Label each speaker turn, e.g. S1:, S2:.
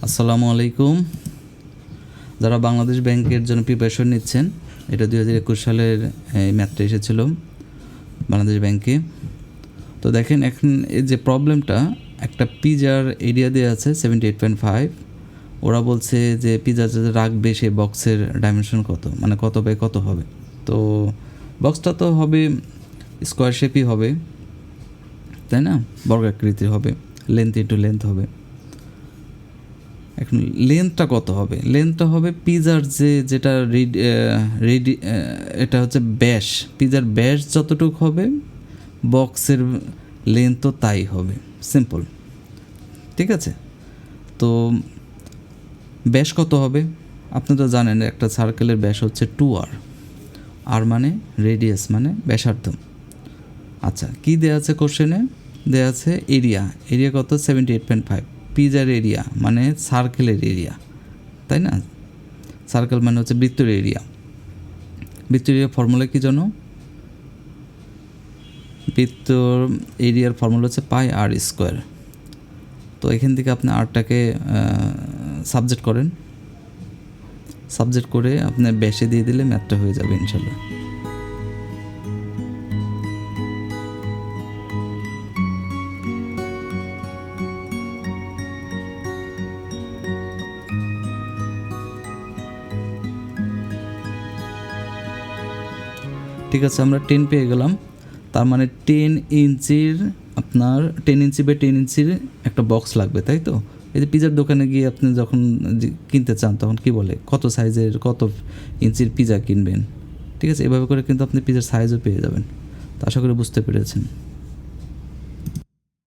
S1: আসসালামু আলাইকুম। যারা বাংলাদেশ ব্যাংকের জন্য প্রিপারেশন নিচ্ছেন, এটা 2021 সালের ম্যাথটা এসেছিল বাংলাদেশ ব্যাংকে। তো দেখেন এখন এই যে প্রবলেমটা, একটা পিজার এরিয়া দেওয়া আছে 78.5। ওরা বলছে যে পিজা যে রাখবে সেই বক্সের ডাইমেনশন কত, মানে কত বাই কত হবে। তো বক্সটা তো হবে স্কোয়ার শেপই হবে, তাই না? বর্গাকৃতির হবে, লেন্থ ইন্টু লেন্থ হবে। এখন লেন্থটা কত হবে? লেন্থটা হবে পিজার যেটা রেডি এটা হচ্ছে ব্যাস, পিজার ব্যাস যতটুকু হবে বক্সের লেন্থও তাই হবে। সিম্পল, ঠিক আছে? তো ব্যাস কত হবে? আপনি তো জানেন একটা সার্কেলের ব্যাস হচ্ছে 2r, আর মানে রেডিয়াস মানে ব্যাসার্ধ। আচ্ছা, কি দেওয়া আছে কোশ্চেনে? দেওয়া আছে এরিয়া কত? 78.5। পিজার এরিয়া মানে সার্কেলের এরিয়া, তাই না? সার্কেল মানে হচ্ছে বৃত্তের এরিয়া। বৃত্তের এরিয়া ফর্মুলা কী জানো? বৃত্তর এরিয়ার ফর্মুলা হচ্ছে পাই আর স্কোয়ার। তো এখান থেকে আপনি আরটাকে সাবজেক্ট করেন, সাবজেক্ট করে আপনি ব্যাসে দিয়ে দিলে ম্যাথটা হয়ে যাবে ইনশাল্লাহ। ঠিক আছে, আমরা 10 পেয়ে গেলাম। তার মানে 10 ইঞ্চির আপনার 10 ইঞ্চি বাই 10 ইঞ্চির একটা বক্স লাগবে, তাই তো? এই যে পিজার দোকানে গিয়ে আপনি যখন কিনতে চান তখন কি বলে, কত সাইজের কত ইঞ্চির পিজা কিনবেন, ঠিক আছে? এভাবে করে কিন্তু আপনি পিজার সাইজও পেয়ে যাবেন। তো আশা করি বুঝতে পেরেছেন।